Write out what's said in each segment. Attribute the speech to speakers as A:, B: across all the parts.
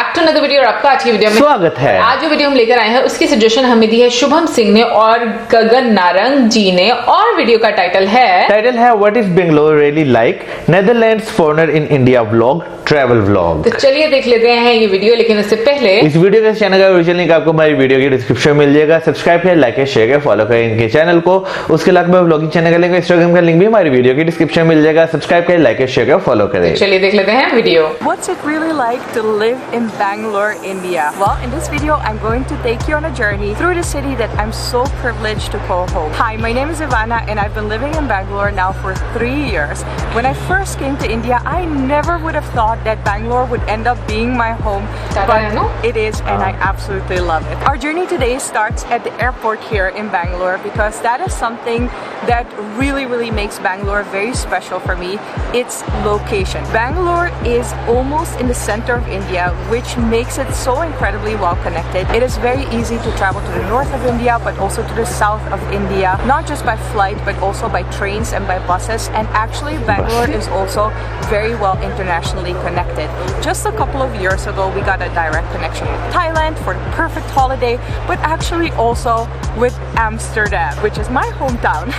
A: Back to another video और आपका आज की वीडियो में
B: स्वागत है।
A: आज जो वीडियो हम लेकर आए हैं उसकी सजेशन हमें दी है शुभम सिंह ने और गगन नारंग जी ने और वीडियो का टाइटल है
B: what is Bangalore really like, Netherlands foreigner in India vlog, travel vlog.
A: तो चलिए देख लेते हैं ये वीडियो, लेकिन उससे पहले
B: इस वीडियो के चैनल का ओरिजिनल लिंक आपको हमारी वीडियो की डिस्क्रिप्शन में मिल जाएगा। सब्सक्राइब करें, लाइक करें, शेयर करें, फॉलो करें इनके चैनल को। उसके अलावा व्लॉगिंग चैनल का लिंक, इंस्टाग्राम का लिंक भी हमारी वीडियो की डिस्क्रिप्शन में मिल जाएगा। सब्सक्राइब करें, लाइक करें, शेयर करें, फॉलो करें।
A: चलिए देख लेते हैं video.
C: What's it really like to live in Bangalore, India? Well, in this video, I'm going to take you on a journey through the city that I'm so privileged to call home. Hi, my name is Ivana and I've been living in Bangalore now for 3 years. When I first came to India, I never would have thought that Bangalore would end up being my home, but it is and I absolutely love it. Our journey today starts at the airport here in Bangalore because that is something that really makes Bangalore very special for me. It's location. Bangalore is almost in the center of India, which makes it so incredibly well connected. It is very easy to travel to the north of India, but also to the south of India, not just by flight, but also by trains and by buses. And actually, Bangalore is also very well internationally connected. Just a couple of years ago, we got a direct connection with Thailand for the perfect holiday, but actually also with Amsterdam, which is my hometown.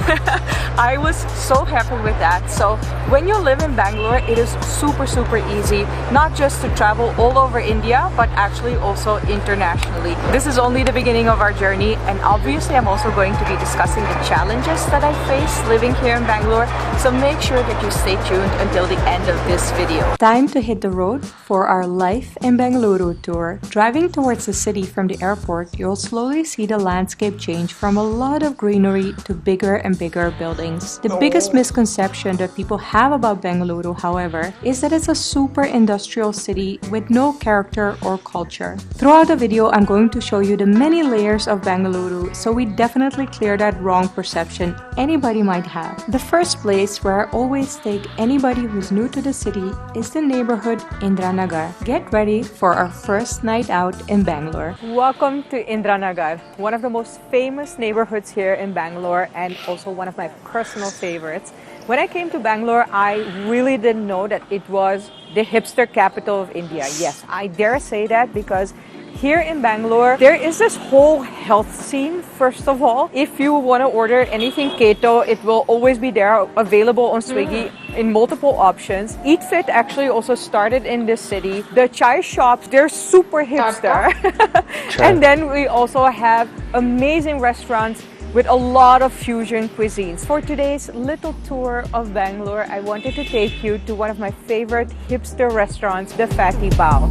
C: I was so happy with that. So when you live in Bangalore, it is super easy, not just to travel all over India, but actually also internationally. This is only the beginning of our journey, and obviously I'm also going to be discussing the challenges that I face living here in Bangalore, so make sure that you stay tuned until the end of this video. Time to hit the road for our Life in Bengaluru tour. Driving towards the city from the airport, you'll slowly see the landscape change from a lot of greenery to bigger and bigger buildings. The biggest misconception that people have about Bengaluru, however, is that it's a super industrial city with no character or culture. Throughout the video, I'm going to show you the many layers of Bengaluru, so we definitely clear that wrong perception anybody might have. The first place where I always take anybody who's new to the city is the neighborhood Indranagar. Get ready for our first night out in Bangalore. Welcome to Indranagar, one of the most famous neighborhoods here in Bangalore and also one of my personal favorites. When I came to Bangalore, I really didn't know that it was the hipster capital of India. Yes, I dare say that because here in Bangalore, there is this whole health scene, first of all. If you want to order anything keto, it will always be there, available on Swiggy in multiple options. Eat Fit actually also started in this city. The chai shops, they're super hipster. And then we also have amazing restaurants with a lot of fusion cuisines. For today's little tour of Bangalore, I wanted to take you to one of my favorite hipster restaurants, the Fatty Bao.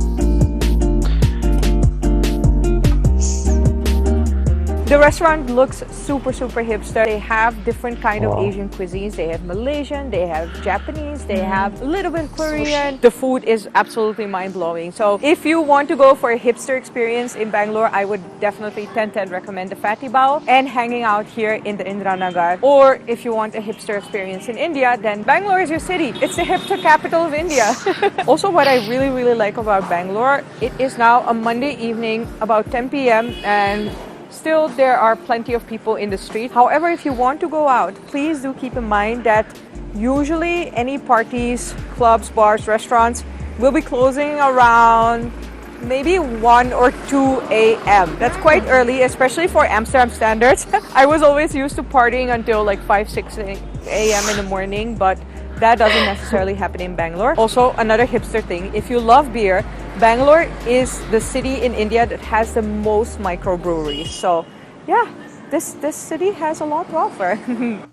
C: The restaurant looks super hipster. They have different kind of Asian cuisines. They have Malaysian, they have Japanese, they have a little bit Korean. The food is absolutely mind-blowing. So if you want to go for a hipster experience in Bangalore, I would definitely 10/10 recommend the Fatty Bao and hanging out here in the Indranagar. Or if you want a hipster experience in India, then Bangalore is your city. It's the hipster capital of India. Also, what I really like about Bangalore, it is now a Monday evening about 10 p.m. and still, there are plenty of people in the street. However, if you want to go out, please do keep in mind that usually any parties, clubs, bars, restaurants will be closing around maybe 1 or 2 a.m. That's quite early, especially for Amsterdam standards. I was always used to partying until like 5-6 a.m. in the morning, but that doesn't necessarily happen in Bangalore. Also, another hipster thing, if you love beer, Bangalore is the city in India that has the most microbreweries. So, yeah, this city has a lot to offer.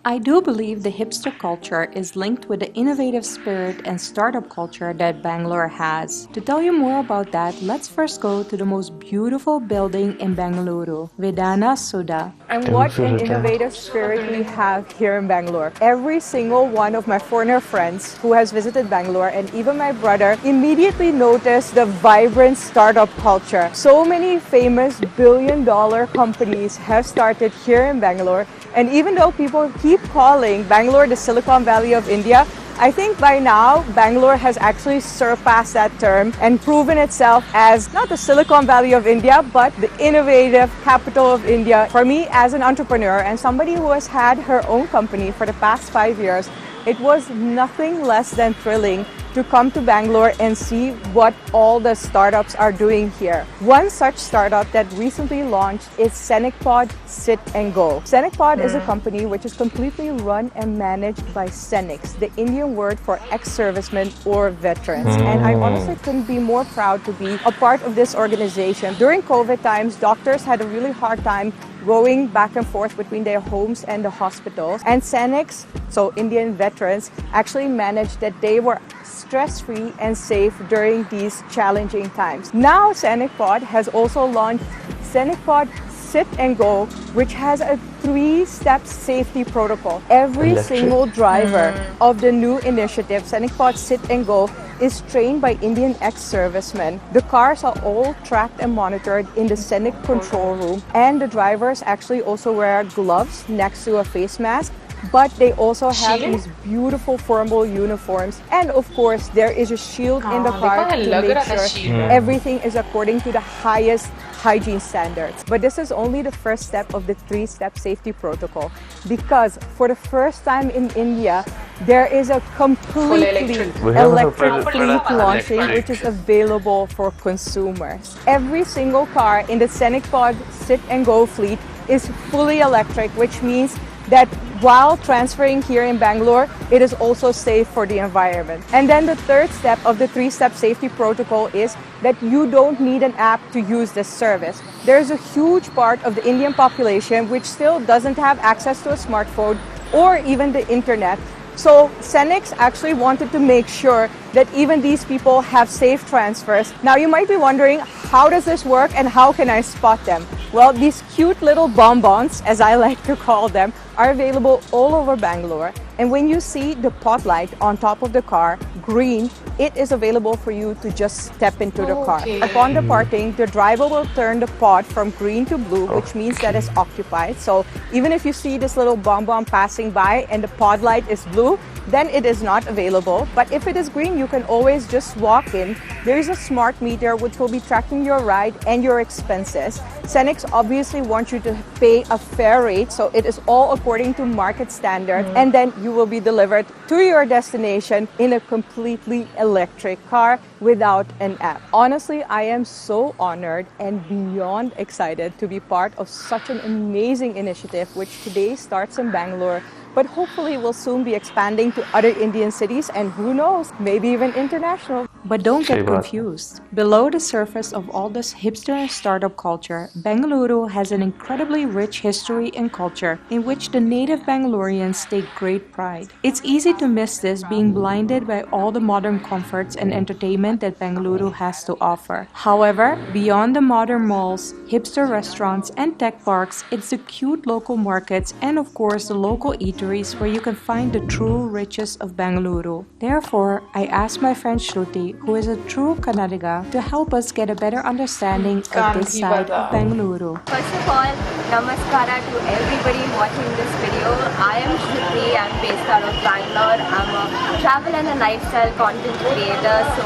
C: I do believe the hipster culture is linked with the innovative spirit and startup culture that Bangalore has. To tell you more about that, let's first go to the most beautiful building in Bengaluru, Vedana Sudha. And what an innovative spirit we have here in Bangalore. Every single one of my foreigner friends who has visited Bangalore and even my brother immediately noticed the vibrant startup culture. So many famous billion-dollar companies have started here in Bangalore, and even though people keep calling Bangalore the Silicon Valley of India, I think by now Bangalore has actually surpassed that term and proven itself as not the Silicon Valley of India, but the innovative capital of India. For me as an entrepreneur and somebody who has had her own company for the past 5 years, it was nothing less than thrilling to come to Bangalore and see what all the startups are doing here. One such startup that recently launched is ScenicPod Sit and Go. ScenicPod is a company which is completely run and managed by Scenics, the Indian word for ex-servicemen or veterans. And I honestly couldn't be more proud to be a part of this organization. During COVID times, doctors had a really hard time going back and forth between their homes and the hospitals. And Scenics, so Indian veterans, actually managed that they were stress-free and safe during these challenging times. Now ScenicPod has also launched ScenicPod Sit and Go, which has a 3-step safety protocol. Every single driver of the new initiative, ScenicPod Sit and Go, is trained by Indian ex-servicemen. The cars are all tracked and monitored in the Scenic control room, and the drivers actually also wear gloves next to a face mask. But they also have these beautiful formal uniforms, and of course there is a shield in the car to make sure everything is according to the highest hygiene standards. But this is only the first step of the 3-step safety protocol, because for the first time in India there is a completely electric fleet launching, which is available for consumers. Every single car in the ScenicPod Sit and Go fleet is fully electric, which means that while transferring here in Bangalore, it is also safe for the environment. And then the third step of the 3-step safety protocol is that you don't need an app to use this service. There's a huge part of the Indian population which still doesn't have access to a smartphone or even the internet. So Scenics actually wanted to make sure that even these people have safe transfers. Now you might be wondering, how does this work and how can I spot them? Well, these cute little bonbons, as I like to call them, are available all over Bangalore. And when you see the pod light on top of the car, green, it is available for you to just step into the car. Upon departing, the driver will turn the pod from green to blue, which means that it's occupied. So even if you see this little bonbon passing by and the pod light is blue, then it is not available. But if it is green, you can always just walk in. There is a smart meter which will be tracking your ride and your expenses. Scenics obviously wants you to pay a fair rate, so it is all according to market standard, and then you will be delivered to your destination in a completely electric car without an app. Honestly, I am so honored and beyond excited to be part of such an amazing initiative, which today starts in Bangalore, but hopefully will soon be expanding to other Indian cities, and who knows, maybe even international. But don't get confused. Below the surface of all this hipster and startup culture, Bengaluru has an incredibly rich history and culture in which the native Bangaloreans take great pride. It's easy to miss this being blinded by all the modern comforts and entertainment that Bengaluru has to offer. However, beyond the modern malls, hipster restaurants and tech parks, it's the cute local markets and of course the local eateries where you can find the true riches of Bengaluru. Therefore, I asked my friend Shruti, who is a true Kannadiga, to help us get a better understanding of this side of Bengaluru.
D: First of all, namaskara to everybody watching this video. I am Shruti, I'm based out of Bangalore. I'm a travel and a lifestyle content creator. So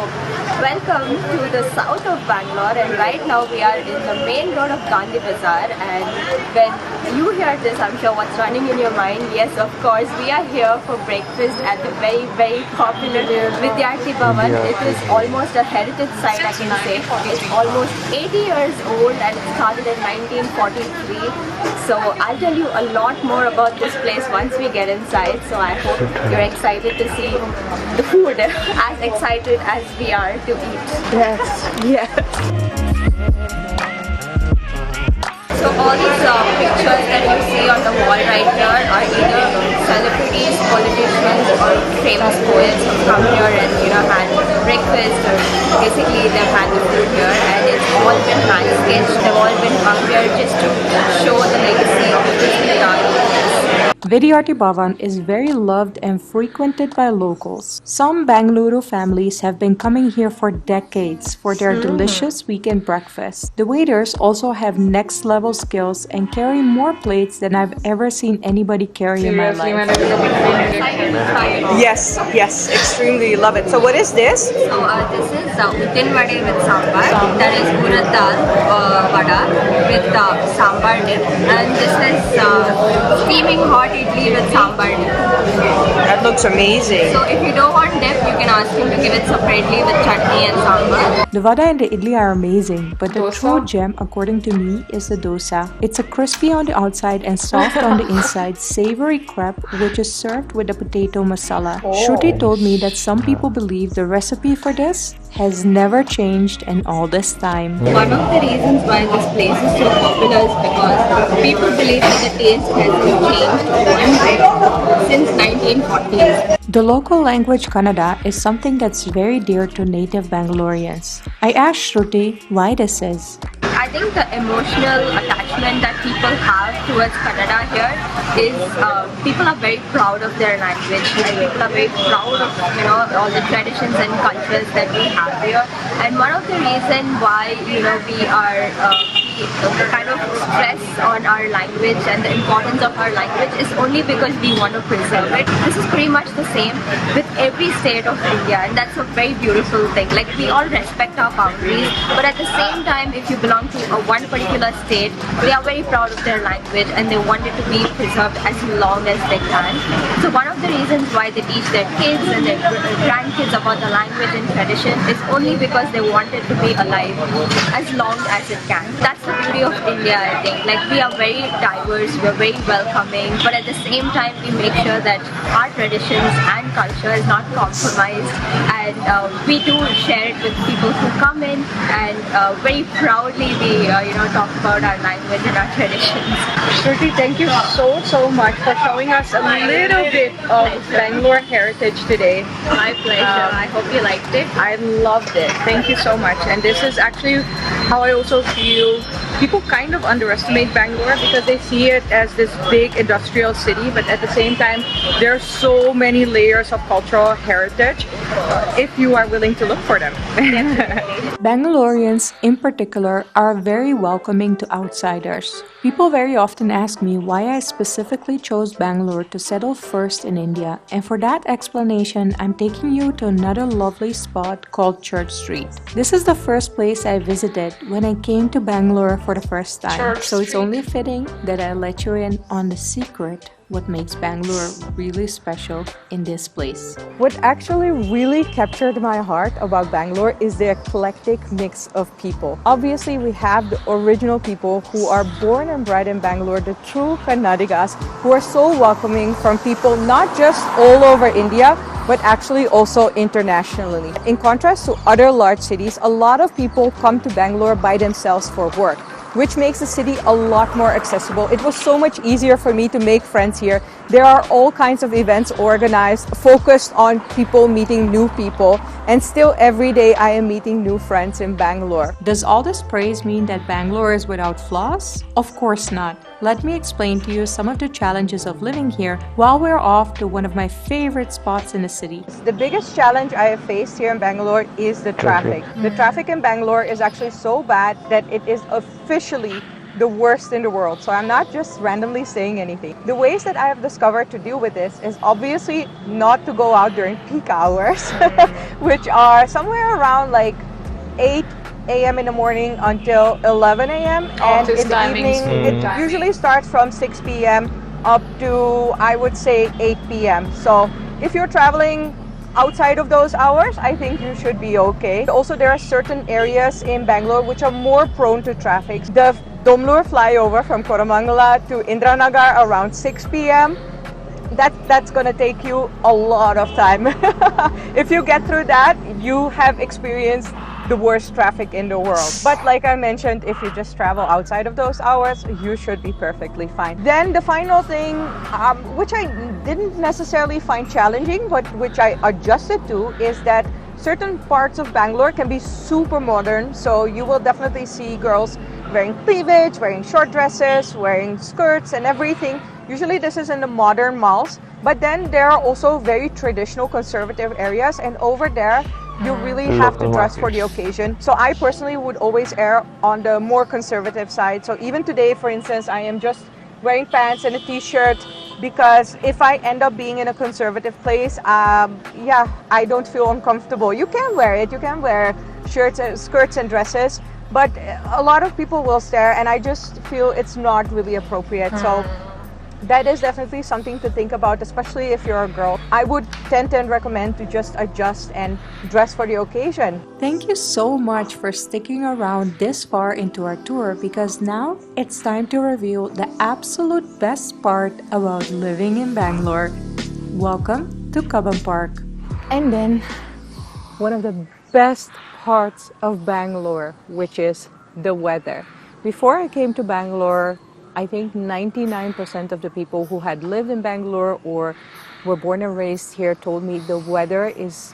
D: welcome to the south of Bangalore, and right now we are in the main road of Gandhi Bazaar. And when you hear this, I'm sure what's running in your mind, yes, of course, we are here for breakfast at the very, very popular Vidyarthi Bhavan. It is almost a heritage site, I can say. It's almost 80 years old and it started in 1943. So I'll tell you a lot more about this place once we get inside. So I hope you're excited to see the food, as excited as we are to eat. Yes. So all these pictures that you see on the wall right here are either celebrities, politicians, or famous poets who come here and had breakfast, or basically they've had the food here, and it's all been hand sketched. They've all been come here just to show the legacy of this Vidyarthi.
C: Vidyarthi Bhavan is very loved and frequented by locals. Some Bengaluru families have been coming here for decades for their delicious weekend breakfast. The waiters also have next level skills and carry more plates than I've ever seen anybody carry in my life. Yes, extremely love it. So what is this?
D: So this is Uddin Vade with sambar. That is urad dal vada with sambar dip, and this is steaming hot idli with sambar dip.
C: That looks amazing.
D: So if you don't want dip, you can ask him to give it separately with chutney and sambar.
E: The vada and the idli are amazing, but the
A: Dosa?
E: true gem, according to me, is the dosa. It's a crispy on the outside and soft on the inside, savory crepe which is served with a potato masala. Shruti told me that some people believe the recipe for this has never changed in all this time.
D: One of the reasons why this place is so popular is because people believe that the taste hasn't changed one bit since 1940s.
E: The local language Kannada is something that's very dear to native Bangaloreans. I asked Shruti why this is.
D: I think the emotional attachment that people have towards Kannada here is people are very proud of their language. And people are very proud of all the traditions and cultures that we have here. And one of the reasons why we are kind of stress on our language and the importance of our language is only because we want to preserve it. This is pretty much the same with every state of India, and that's a very beautiful thing. Like, we all respect our boundaries, but at the same time, if you belong to one particular state, they are very proud of their language and they want it to be preserved as long as they can. So one of the reasons why they teach their kids and their grandkids about the language and tradition is only because they want it to be alive as long as it can. That's the beauty of India, I think. Like, we are very diverse, we're very welcoming, but at the same time we make sure that our traditions and culture is not compromised, and we do share it with people who come in, and very proudly we talk about our language and our traditions.
C: Shruti, thank you so much for showing us a little bit of Bangalore heritage today.
D: My pleasure. I hope you liked it.
C: I loved it. Thank you so much. And this is actually how I also feel people kind of underestimate Bangalore because they see it as this big industrial city, but at the same time, there are so many layers of cultural heritage if you are willing to look for them.
E: Bangaloreans, in particular, are very welcoming to outsiders. People very often ask me why I specifically chose Bangalore to settle first in India, and for that explanation, I'm taking you to another lovely spot called Church Street. This is the first place I visited when I came to Bangalore for the first time, so it's only fitting that I let you in on the secret what makes Bangalore really special in this place.
F: What actually really captured my heart about Bangalore is the eclectic mix of people. Obviously, we have the original people who are born and bred in Bangalore, the true Kannadigas, who are so welcoming from people not just all over India, but actually also internationally. In contrast to other large cities, a lot of people come to Bangalore by themselves for work, which makes the city a lot more accessible. It was so much easier for me to make friends here. There are all kinds of events organized, focused on people meeting new people, and still every day I am meeting new friends in Bangalore.
E: Does all this praise mean that Bangalore is without flaws? Of course not. Let me explain to you some of the challenges of living here while we're off to one of my favorite spots in the city.
F: The biggest challenge I have faced here in Bangalore is the traffic. The traffic in Bangalore is actually so bad that it is officially the worst in the world. So I'm not just randomly saying anything. The ways that I have discovered to deal with this is obviously not to go out during peak hours, which are somewhere around like 8 a.m. in the morning until 11 a.m. and in the evening it usually starts from 6 p.m. up to, I would say, 8 p.m. So if you're traveling outside of those hours, I think you should be okay. Also, there are certain areas in Bangalore which are more prone to traffic. The Domlur flyover from Koramangala to Indranagar around 6 p.m. That's gonna take you a lot of time. If you get through that, you have experienced the worst traffic in the world. But like I mentioned, if you just travel outside of those hours, you should be perfectly fine. Then the final thing, which I didn't necessarily find challenging, but which I adjusted to, is that certain parts of Bangalore can be super modern. So you will definitely see girls wearing cleavage, wearing short dresses, wearing skirts and everything. Usually this is in the modern malls, but then there are also very traditional conservative areas, and over there you really have to dress for the occasion. So I personally would always err on the more conservative side. So even today, for instance, I am just wearing pants and a t-shirt because if I end up being in a conservative place, I don't feel uncomfortable. You can wear it, you can wear shirts, skirts and dresses, but a lot of people will stare and I just feel it's not really appropriate. So that is definitely something to think about, especially if you're a girl. I would tend to recommend to just adjust and dress for the occasion.
E: Thank you so much for sticking around this far into our tour, because now it's time to reveal the absolute best part about living in Bangalore. Welcome to Cubbon Park.
F: And then one of the best parts of Bangalore, which is the weather. Before I came to Bangalore, I think 99% of the people who had lived in Bangalore or were born and raised here told me the weather is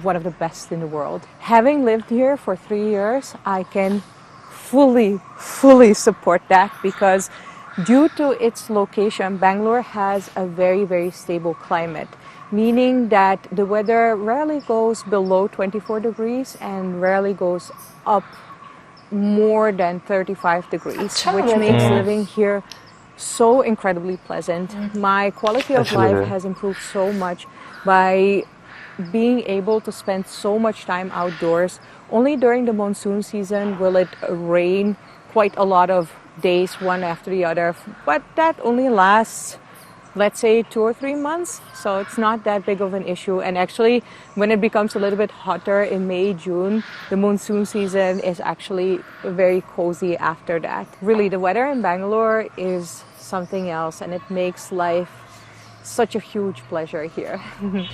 F: one of the best in the world. Having lived here for 3 years, I can fully support that, because due to its location, Bangalore has a very stable climate, meaning that the weather rarely goes below 24 degrees and rarely goes up more than 35 degrees, which makes living here so incredibly pleasant. My quality of life has improved so much by being able to spend so much time outdoors. Only during the monsoon season will it rain quite a lot of days, one after the other, but that only lasts, let's say, 2 or 3 months, so it's not that big of an issue. And actually, when it becomes a little bit hotter in May, June, the monsoon season is actually very cozy after that. Really, the weather in Bangalore is something else, and it makes life such a huge pleasure here.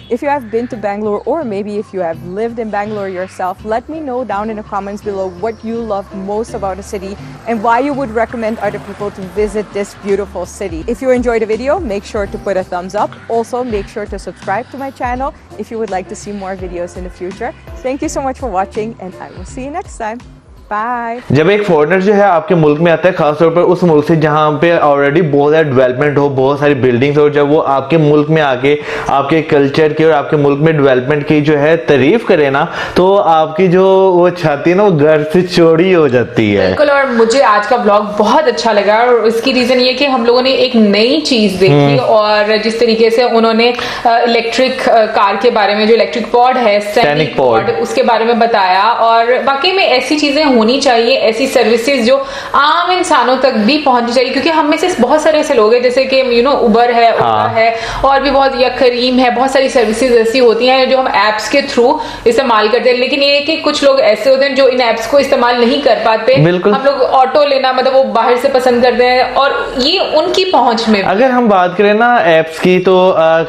F: If you have been to Bangalore, or maybe if you have lived in Bangalore yourself, let me know down in the comments below what you love most about the city and why you would recommend other people to visit this beautiful city. If you enjoyed the video, make sure to put a thumbs up. Also, make sure to subscribe to my channel if you would like to see more videos in the future. Thank you so much for watching, and I will see you next time. Bye.
B: जब एक foreigner जो है आपके मुल्क में आता है, खासतौर पर उस मुल्क से जहां पे ऑलरेडी बहुत ज़्यादा डेवलपमेंट हो, बहुत सारी बिल्डिंग्स हो, जब वो आपके मुल्क में आके आपके कल्चर की और आपके मुल्क में डेवलपमेंट की जो है तारीफ करे ना, तो आपकी जो वो छाती है ना, वो घर से चौड़ी हो जाती है।
A: बिल्कुल। और मुझे आज का व्लॉग बहुत अच्छा लगा, और इसकी रीजन ये कि हम लोगों ने एक नई चीज देखी, और जिस तरीके से उन्होंने इलेक्ट्रिक कार के बारे में, जो इलेक्ट्रिक पॉड है, सैनिक पॉड, उसके बारे में बताया। और वाकई में ऐसी चीजें होनी चाहिए, ऐसी सर्विसेज जो आम इंसानों तक भी पहुंचनी चाहिए, क्योंकि हम में से बहुत सारे ऐसे लोग हैं, जैसे कि उबर है, ओला है, और भी बहुत, या करीम है, बहुत सारी सर्विसेज ऐसी होती हैं जो हम एप्स के थ्रू इस्तेमाल करते हैं। लेकिन ये कि कुछ लोग ऐसे होते हैं जो इन एप्स को इस्तेमाल नहीं कर पाते। हम लोग ऑटो लेना, मतलब वो बाहर से पसंद करते हैं, और ये उनकी पहुंच में।
B: अगर हम बात करें ना एप्स की, तो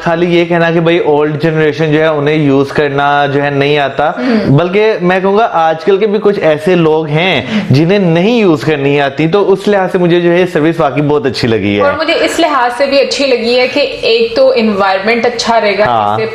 B: खाली ये कहना कि भाई ओल्ड जनरेशन जो है उन्हें यूज करना जो है नहीं आता, बल्कि मैं कहूंगा आजकल के भी कुछ ऐसे लोग हैं जिन्हें नहीं यूज करनी आती, तो उस लिहाज से मुझे जो है सर्विस वाकई बहुत अच्छी लगी है।
A: और मुझे इस लिहाज से भी अच्छी लगी है कि एक तो एनवायरनमेंट अच्छा रहेगा,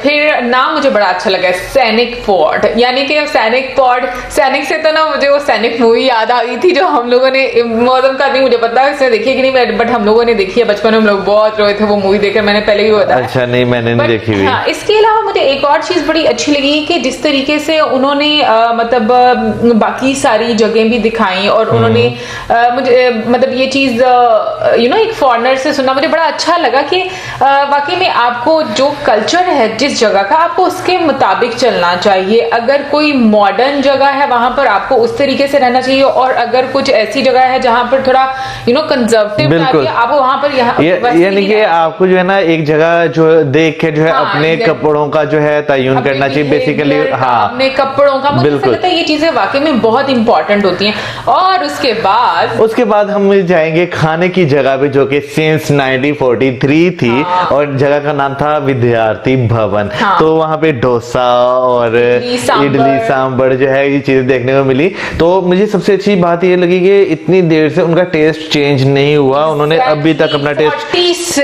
A: फिर नाम मुझे बड़ा अच्छा लगा, सैनिक पॉड, यानी कि सैनिक पॉड, सैनिक से तो ना मुझे वो सैनिक मूवी याद आ गई थी, जो हम लोगों ने, मौसम का नहीं मुझे पता है इसने देखी कि नहीं, बट हम लोगों ने देखी है, बचपन में हम लोग बहुत रोए थे वो मूवी देखकर, मैंने पहले भी बताया।
B: अच्छा, नहीं मैंने नहीं देखी हुई।
A: हाँ, इसके अलावा मुझे एक और चीज बड़ी अच्छी लगी कि जिस तरीके से उन्होंने मतलब बाकी सारी जगह भी दिखाई, और उन्होंने मुझे मतलब ये चीज एक फॉरेनर से सुनना मुझे बड़ा अच्छा लगा कि वाकई में आपको जो कल्चर है जिस जगह का, आपको उसके मुताबिक चलना चाहिए। अगर कोई मॉडर्न जगह है वहां पर आपको उस तरीके से रहना चाहिए, और अगर कुछ ऐसी जगह है जहां पर थोड़ा कंजर्वेटिव, आपको वहां पर
B: यानी कि आपको जो है ना एक जगह जो देख के जो है अपने कपड़ों का जो है तयन करना चाहिए बेसिकली। हाँ,
A: अपने कपड़ों का, मुझे लगता है ये चीजें वाकई में बहुत इंपॉर्टेंट होती हैं। और उसके बाद हम जाएंगे खाने की जगह पे, जो कि सिंस 1943 थी, और जगह का नाम था विद्यार्थी भवन। तो वहां पे डोसा और इडली सांभर जो है ये चीजें देखने को मिली। तो मुझे सबसे अच्छी बात ये लगी कि इतनी देर से उनका टेस्ट चेंज नहीं हुआ, उन्होंने अभी तक अपना टेस्ट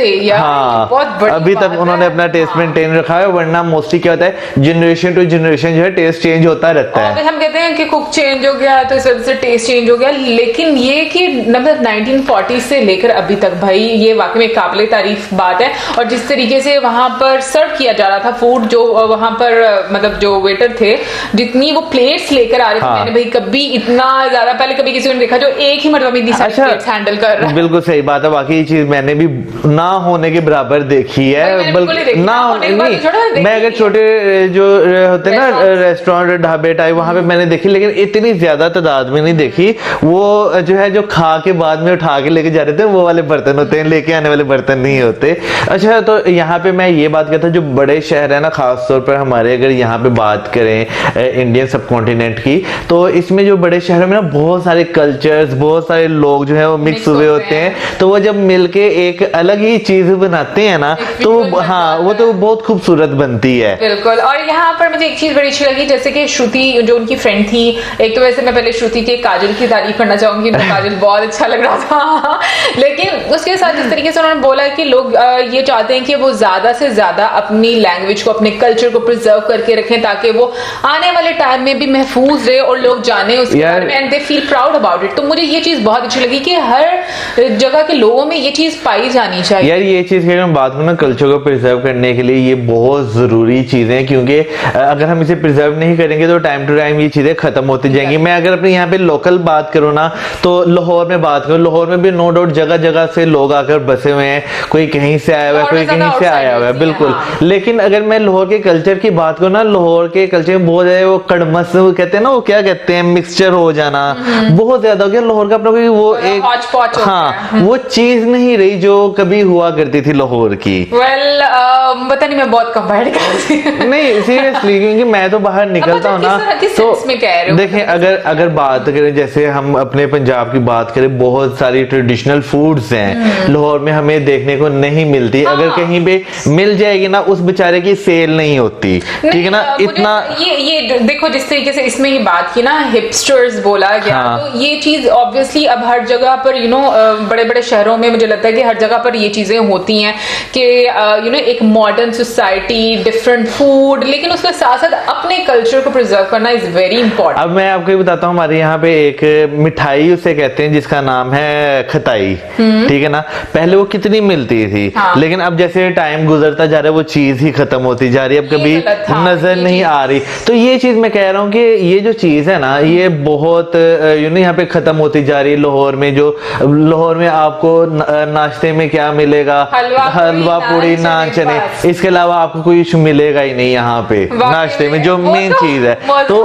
A: अभी तक उन्होंने अपना टेस्ट मेंटेन रखा है। वरना मोस्टली क्या होता है, जनरेशन टू जनरेशन जो है टेस्ट चेंज होता रहता है। हम कहते हैं कि कुक चेंज हो गया तो इस वजह से टेस्ट चेंज हो गया, लेकिन ये कि मतलब 1940 से लेकर अभी तक, भाई ये वाकई में काबिले तारीफ बात है। और जिस तरीके से वहां पर सर्व किया जा रहा था फूड, जो वहां पर मतलब जो वेटर थे, जितनी वो प्लेट्स लेकर आ रहे थे, मैंने भाई कभी इतना ज्यादा पहले कभी किसी ने देखा जो एक ही मरतबा इतनी सारी प्लेट्स हैंडल कर रहा है।
B: बिल्कुल सही बात है, वाकई ये चीज मैंने भी ना होने के बराबर देखी है। बल्कि ना होने नहीं, मैं अगर छोटे जो होते ना रेस्टोरेंट ढाबे टाइप वहां पे मैंने देखी, लेकिन इतनी ज्यादा
A: तादाद में नहीं देखी, वो जो है जो खा के बाद में उठा के लेके जा रहे थे वो वाले बर्तन होते हैं, लेके आने वाले बर्तन नहीं होते। अच्छा, तो यहाँ पे मैं ये बात कहता हूँ, जो बड़े शहर है ना, खासतौर पर हमारे अगर यहाँ पे बात करें इंडियन सब कॉन्टिनेंट की, तो इसमें जो बड़े शहरों में ना बहुत सारे कल्चर्स, बहुत सारे लोग जो है वो मिक्स हुए होते हैं, तो वो जब मिलके एक अलग ही चीज बनाते हैं ना, तो हाँ वो तो बहुत खूबसूरत बनती है।
E: बिल्कुल। और यहाँ पर मुझे एक चीज बड़ी अच्छी लगी, जैसे कि श्रुति जो उनकी फ्रेंड थी, एक तो वैसे मैं पहले श्रुति के काजल की तारीफ करना चाहूंगी, काजल बहुत अच्छा लग रहा था लेकिन उसके साथ जिस तरीके से उन्होंने बोला कि लोग ये चाहते हैं कि वो ज्यादा से ज्यादा अपनी लैंग्वेज को, अपने कल्चर को प्रिजर्व करके रखें ताकि वो आने वाले टाइम में भी महफूज रहे और लोग जाने उसके बारे में, and they feel proud about it. तो मुझे ये चीज बहुत अच्छी लगी कि हर जगह के लोगों में ये चीज पाई जानी चाहिए।
A: यार ये चीज की हम बात करें ना, कल्चर को प्रिजर्व करने के लिए ये बहुत जरूरी चीजें हैं, क्योंकि अगर हम इसे प्रिजर्व नहीं करेंगे तो टाइम टू टाइम ये चीजें खत्म होती जाएंगी। मैं अगर अपने यहाँ पे लोकल बात करूँ ना, तो लाहौर में बात करूँ, लाहौर में भी नो डाउट जगह जगह से लोग आकर बसे हुए हैं, कोई कहीं से आया हुआ है, कोई कहीं से आया हुआ है, बिल्कुल। लेकिन अगर मैं लाहौर के कल्चर की बात करूँ ना, लाहौर के कल्चर में बहुत ज्यादा वो कड़मस कहते हैं ना, वो क्या कहते हैं, मिक्सचर हो जाना बहुत ज्यादा हो गया लाहौर का अपना, कोई वो एक हाँ वो चीज नहीं रही जो कभी हुआ करती थी लाहौर की।
E: पता नहीं, मैं बहुत कंपेयर करती
A: नहीं सीरियसली, क्योंकि मैं तो बाहर निकलता हूँ ना, तो देखें अगर बात करें, जैसे हम अपने पंजाब की बात करें, बहुत सारी ट्रेडिशनल फूड्स हैं लाहौर में हमें देखने को नहीं मिलती। अगर कहीं पे मिल जाएगी ना, उस बेचारे की सेल नहीं होती, ठीक है ना। इतना
E: ये देखो जिस तरीके से इसमें ये बात की ना, हिपस्टर्स बोला गया, तो ये चीज ऑब्वियसली अब हर जगह पर बड़े बड़े शहरों में मुझे लगता है कि हर जगह पर ये चीजें होती हैं कि एक मॉडर्न सोसाइटी, डिफरेंट फूड, लेकिन उसके साथ साथ अपने कल्चर को प्रिजर्व करना इज वेरी इंपॉर्टेंट।
A: अब मैं आपको बताता हूँ, हमारे यहाँ पे एक मिठाई उसे कहते हैं जिसका नाम है खताई, ठीक है ना। पहले वो कितनी मिलती थी, लेकिन अब जैसे टाइम गुजरता जा रहा है वो चीज ही खत्म होती जा रही है, अब कभी नजर नहीं आ रही। तो ये चीज मैं कह रहा हूँ कि ये जो चीज है ना, ये बहुत यहाँ पे खत्म होती जा रही है लाहौर में। जो लाहौर में आपको नाश्ते में क्या मिलेगा, हलवा पूड़ी नान चने, इसके अलावा आपको कोई मिलेगा ही नहीं यहाँ पे नाश्ते में, जो मेन चीज है। तो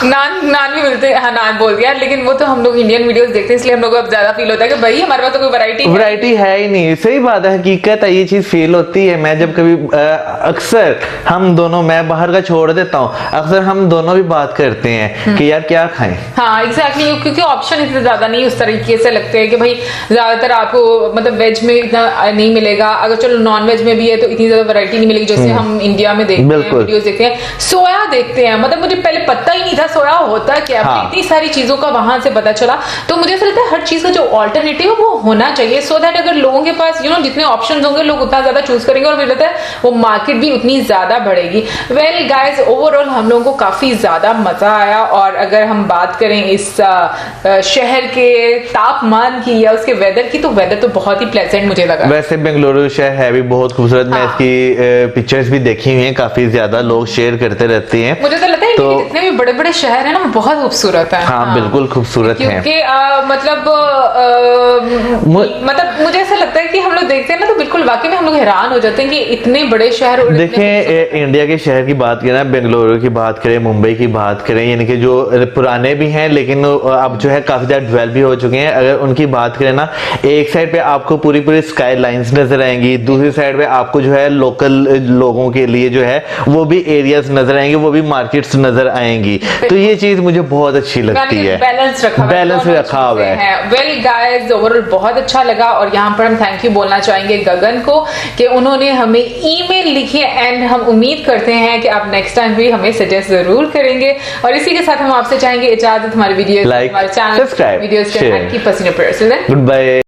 E: नान भी मिलते हैं, हाँ नान बोल दिया, लेकिन वो तो हम लोग इंडियन वीडियोस देखते हैं, इसलिए हम लोग को अब ज्यादा फील होता है कि भाई हमारे पास तो कोई वैरायटी है ही नहीं। सही बात है, हकीकत है, ये चीज फील होती है। मैं जब कभी अक्सर हम दोनों, मैं बाहर का छोड़ देता हूँ, अक्सर हम दोनों भी बात करते हैं कि यार क्या खाएं। हाँ एग्जैक्टली, क्योंकि ऑप्शन इतने ज्यादा नहीं उस तरीके से लगते हैं कि भाई ज्यादातर आपको मतलब वेज में इतना नहीं मिलेगा, अगर चलो नॉन वेज में भी है तो इतनी ज्यादा वैरायटी नहीं मिलेगी जैसे हम इंडिया में देखते हैं, वीडियोस देखते हैं। सोया देखते हैं, मतलब मुझे पहले पता ही नहीं था सोया होता क्या, इतनी सारी चीजों का वहां से पता चला। तो मुझे ऐसा लगता है हर चीज का जो ऑल्टरनेटिव है वो होना चाहिए, सो दैट अगर लोगों के पास जितने ऑप्शंस होंगे लोग उतना ज्यादा चूज करेंगे और मुझे लगता है वो मार्केट भी उतनी ज्यादा बढ़ेगी। वेल गाइज, ओवरऑल हम लोगों को काफी ज्यादा मजा आया। और अगर हम बात करें इस शहर के तापमान की या उसके वेदर की, तो वेदर तो बहुत ही प्लेजेंट मुझे लगा।
A: वैसे बेंगलुरु शहर है भी बहुत खूबसूरत, मैं इसकी पिक्चर्स भी देखी हुई हैं, काफी ज्यादा लोग शेयर करते रहते हैं।
E: मुझे तो लगता है कि जितने भी बड़े बड़े शहर है ना वो बहुत खूबसूरत है।
A: हाँ बिल्कुल खूबसूरत है,
E: क्योंकि मतलब मुझे ऐसा लगता है कि हम लोग देखते हैं ना तो बिल्कुल वाकई में हम लोग हैरान हो जाते हैं कि इतने बड़े शहर।
A: देखें इंडिया के शहर की बात करें, बेंगलुरु की बात करें, मुंबई की बात करें, यानी कि जो पुराने भी हैं लेकिन अब जो है काफी ज्यादा डेवलप भी हो चुके हैं। अगर उनकी बात करें ना, एक साइड पे आपको पूरी पूरी स्काई लाइन्स नजर आएंगी, दूसरी साइड पे आपको जो है लोकल लोगों के लिए जो है वो भी एरियाज नजर आएंगे, वो भी मार्केट्स नजर आएंगी। तो ये चीज मुझे बहुत अच्छी लगती है,
E: बैलेंस रखा हुआ है। वेल गाइस, ओवरऑल बहुत अच्छा लगा। और यहाँ पर हम थैंक यू बोलना चाहेंगे गगन को कि उन्होंने हमें ईमेल लिखी है, एंड हम उम्मीद करते हैं कि आप नेक्स्ट टाइम भी हमें सजेस्ट जरूर करेंगे। और इसी के साथ हम आपसे चाहेंगे इजाजत, हमारे वीडियो, हमारे चैनल, वीडियोस के, keep us in your prayers. Good bye.